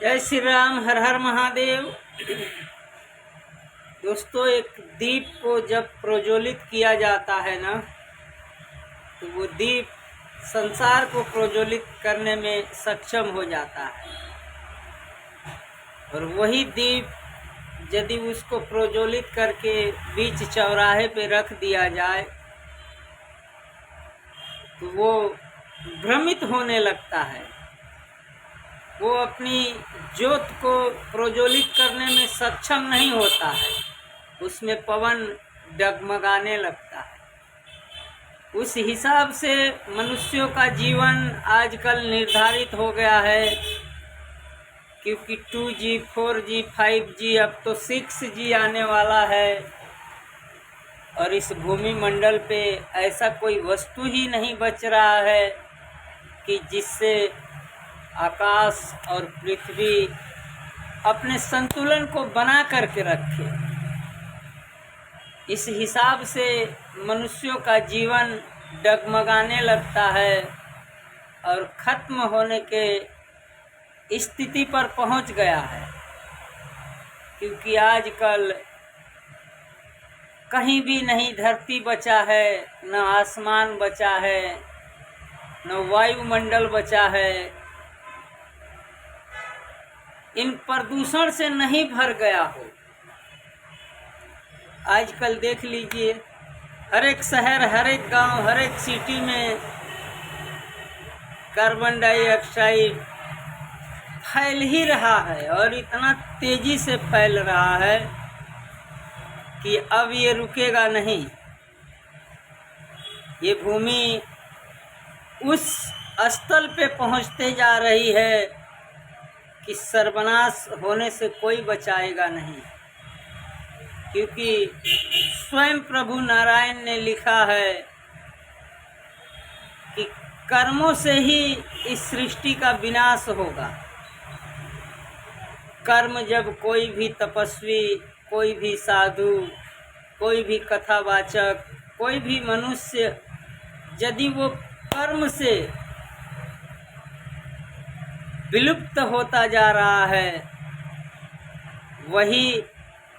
जय श्री राम, हर हर महादेव। दोस्तों, एक दीप को जब प्रज्वलित किया जाता है ना, तो वो दीप संसार को प्रज्वलित करने में सक्षम हो जाता है। और वही दीप यदि उसको प्रज्वलित करके बीच चौराहे पे रख दिया जाए तो वो भ्रमित होने लगता है। वो अपनी ज्योत को प्रज्वलित करने में सक्षम नहीं होता है, उसमें पवन डगमगाने लगता है। उस हिसाब से मनुष्यों का जीवन आजकल निर्धारित हो गया है, क्योंकि 2G, 4G, 5G, अब तो 6G आने वाला है। और इस भूमि मंडल पे ऐसा कोई वस्तु ही नहीं बच रहा है कि जिससे आकाश और पृथ्वी अपने संतुलन को बना करके रखे। इस हिसाब से मनुष्यों का जीवन डगमगाने लगता है और ख़त्म होने के स्थिति पर पहुंच गया है। क्योंकि आजकल कहीं भी नहीं धरती बचा है, न आसमान बचा है, न वायुमंडल बचा है। इन प्रदूषण से नहीं भर गया हो। आजकल देख लीजिए, हर एक शहर, हर एक गांव, हर एक सिटी में कार्बन डाइऑक्साइड फैल ही रहा है और इतना तेजी से फैल रहा है कि अब ये रुकेगा नहीं। ये भूमि उस स्थल पे पहुंचते जा रही है कि सर्वनाश होने से कोई बचाएगा नहीं। क्योंकि स्वयं प्रभु नारायण ने लिखा है कि कर्मों से ही इस सृष्टि का विनाश होगा। कर्म जब कोई भी तपस्वी, कोई भी साधु, कोई भी कथावाचक, कोई भी मनुष्य यदि वो कर्म से विलुप्त होता जा रहा है, वही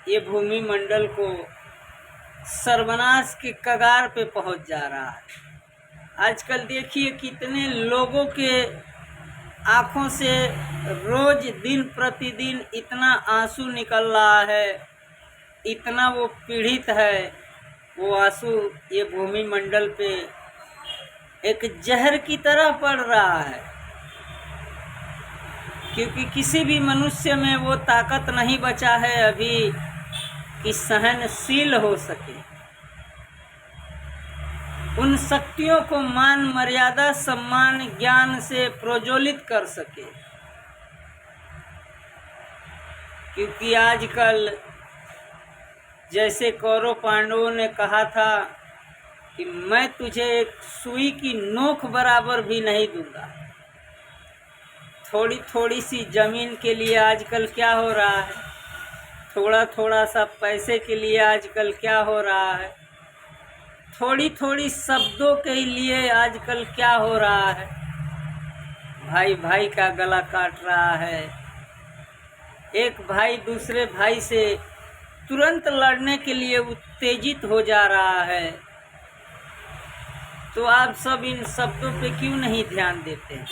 ये भूमि मंडल को सर्वनाश के कगार पे पहुंच जा रहा है। आजकल देखिए कितने लोगों के आँखों से रोज दिन प्रतिदिन इतना आंसू निकल रहा है, इतना वो पीड़ित है। वो आंसू ये भूमि मंडल पे एक जहर की तरह पड़ रहा है, क्योंकि किसी भी मनुष्य में वो ताकत नहीं बचा है अभी कि सहनशील हो सके, उन शक्तियों को मान मर्यादा सम्मान ज्ञान से प्रज्वलित कर सके। क्योंकि आजकल जैसे कौरव पांडवों ने कहा था कि मैं तुझे एक सुई की नोक बराबर भी नहीं दूंगा। थोड़ी थोड़ी सी ज़मीन के लिए आजकल क्या हो रहा है, थोड़ा थोड़ा सा पैसे के लिए आजकल क्या हो रहा है, थोड़ी थोड़ी शब्दों के लिए आजकल क्या हो रहा है। भाई भाई का गला काट रहा है, एक भाई दूसरे भाई से तुरंत लड़ने के लिए उत्तेजित हो जा रहा है। तो आप सब इन शब्दों पे क्यों नहीं ध्यान देते हैं?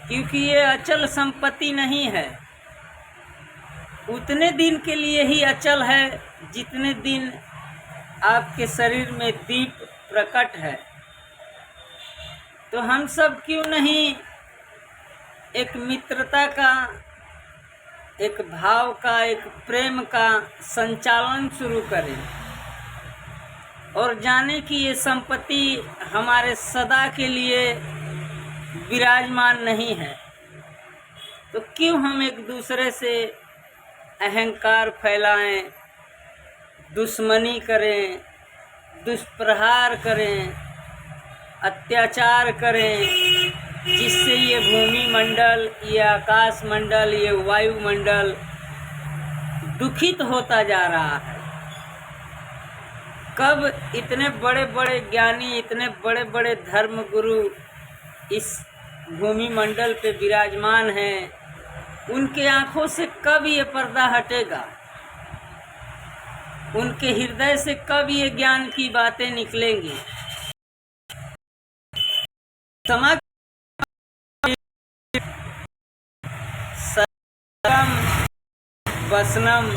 क्योंकि ये अचल संपत्ति नहीं है। उतने दिन के लिए ही अचल है जितने दिन आपके शरीर में दीप प्रकट है। तो हम सब क्यों नहीं एक मित्रता का, एक भाव का, एक प्रेम का संचालन शुरू करें और जाने कि ये संपत्ति हमारे सदा के लिए विराजमान नहीं है। तो क्यों हम एक दूसरे से अहंकार फैलाएं, दुश्मनी करें, दुष्प्रहार करें, अत्याचार करें, जिससे ये भूमि मंडल, ये आकाश मंडल, ये वायुमंडल दुखित होता जा रहा है। कब इतने बड़े बड़े ज्ञानी, इतने बड़े बड़े धर्म गुरु इस भूमि मंडल पे विराजमान हैं उनके आंखों से कब ये पर्दा हटेगा? उनके हृदय से कब ये ज्ञान की बातें निकलेंगी? समाज सरम वसनम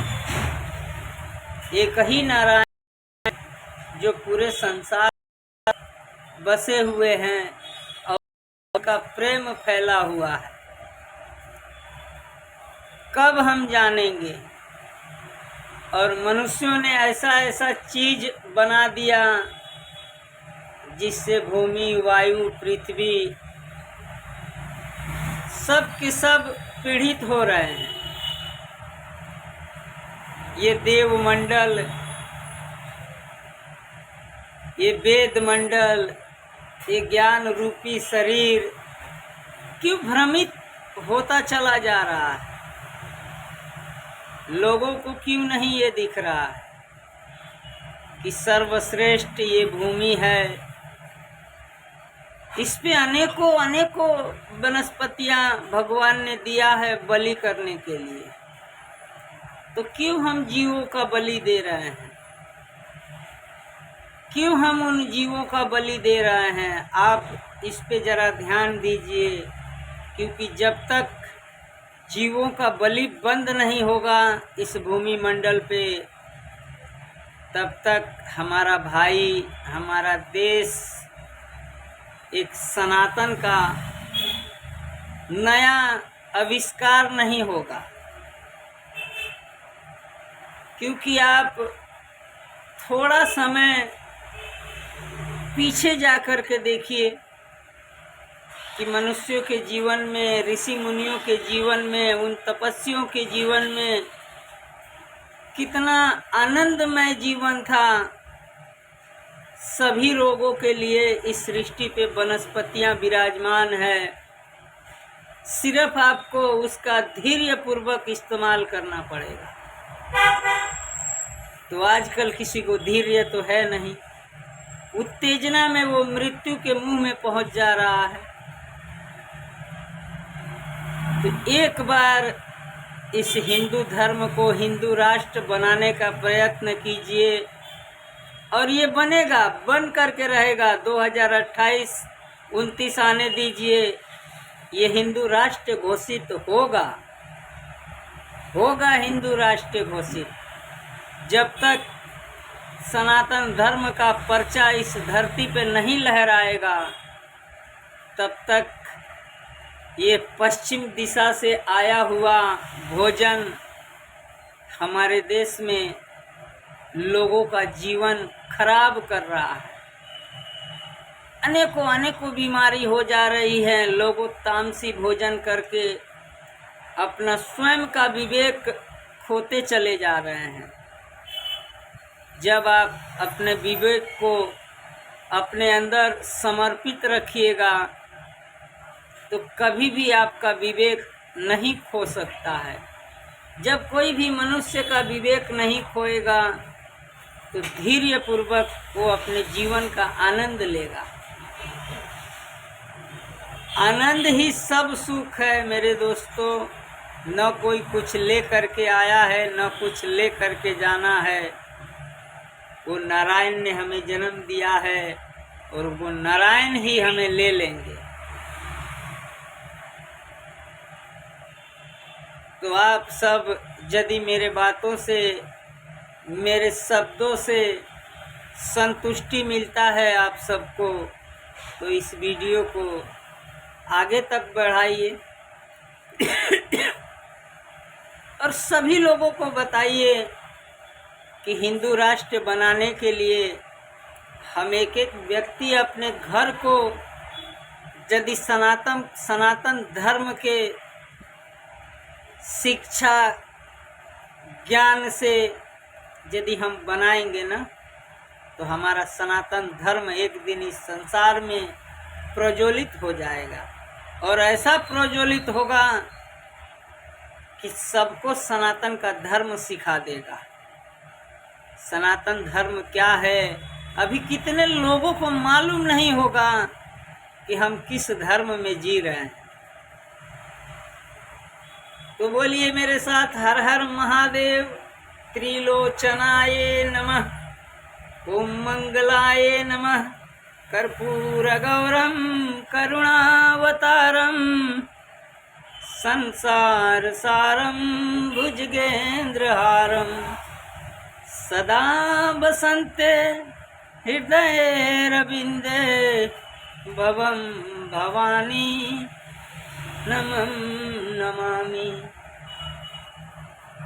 एक ही नारायण जो पूरे संसार बसे हुए हैं और उनका प्रेम फैला हुआ है। कब हम जानेंगे? और मनुष्यों ने ऐसा ऐसा चीज बना दिया जिससे भूमि, वायु, पृथ्वी सब के सब पीड़ित हो रहे हैं। ये देव मंडल, ये वेद मंडल, ये ज्ञान रूपी शरीर क्यों भ्रमित होता चला जा रहा है? लोगों को क्यों नहीं ये दिख रहा है कि सर्वश्रेष्ठ ये भूमि है, इस पे अनेकों अनेकों वनस्पतियां भगवान ने दिया है बलि करने के लिए, तो क्यों हम जीवों का बलि दे रहे हैं? क्यों हम उन जीवों का बलि दे रहे हैं? आप इस पे जरा ध्यान दीजिए, क्योंकि जब तक जीवों का बलि बंद नहीं होगा इस भूमि मंडल पे, तब तक हमारा भाई, हमारा देश एक सनातन का नया आविष्कार नहीं होगा। क्योंकि आप थोड़ा समय पीछे जा कर के देखिए कि मनुष्यों के जीवन में, ऋषि मुनियों के जीवन में, उन तपस्वियों के जीवन में कितना आनंदमय जीवन था। सभी रोगों के लिए इस सृष्टि पे वनस्पतियां विराजमान है, सिर्फ आपको उसका धैर्य पूर्वक इस्तेमाल करना पड़ेगा। तो आजकल किसी को धैर्य तो है नहीं, उत्तेजना में वो मृत्यु के मुंह में पहुंच जा रहा है। तो एक बार इस हिंदू धर्म को हिंदू राष्ट्र बनाने का प्रयत्न कीजिए और ये बनेगा, बन करके रहेगा। 2028-29 आने दीजिए, ये हिंदू राष्ट्र घोषित होगा हिंदू राष्ट्र घोषित। जब तक सनातन धर्म का पर्चा इस धरती पे नहीं लहराएगा, तब तक ये पश्चिम दिशा से आया हुआ भोजन हमारे देश में लोगों का जीवन खराब कर रहा है। अनेकों बीमारी हो जा रही है। लोग तामसी भोजन करके अपना स्वयं का विवेक खोते चले जा रहे हैं। जब आप अपने विवेक को अपने अंदर समर्पित रखिएगा तो कभी भी आपका विवेक नहीं खो सकता है। जब कोई भी मनुष्य का विवेक नहीं खोएगा तो धैर्य पूर्वक वो अपने जीवन का आनंद लेगा। आनंद ही सब सुख है मेरे दोस्तों। न कोई कुछ ले करके आया है, न कुछ ले करके जाना है। वो नारायण ने हमें जन्म दिया है और वो नारायण ही हमें ले लेंगे। तो आप सब यदि मेरे बातों से, मेरे शब्दों से संतुष्टि मिलता है आप सबको, तो इस वीडियो को आगे तक बढ़ाइए और सभी लोगों को बताइए कि हिंदू राष्ट्र बनाने के लिए हम एक एक व्यक्ति अपने घर को यदि सनातन धर्म के शिक्षा ज्ञान से यदि हम बनाएंगे ना, तो हमारा सनातन धर्म एक दिन इस संसार में प्रज्वलित हो जाएगा। और ऐसा प्रज्वलित होगा कि सबको सनातन का धर्म सिखा देगा। सनातन धर्म क्या है, अभी कितने लोगों को मालूम नहीं होगा कि हम किस धर्म में जी रहे हैं। तो बोलिए मेरे साथ, हर हर महादेव। त्रिलोचनाय नमः। ओम मंगलाय नमः। कर्पूरगौरम करुणावतारम संसार सारम भुजगेन्द्रहारम सदा बसन्ते हृदये रविन्दे भवं भवानी नमं नमामि।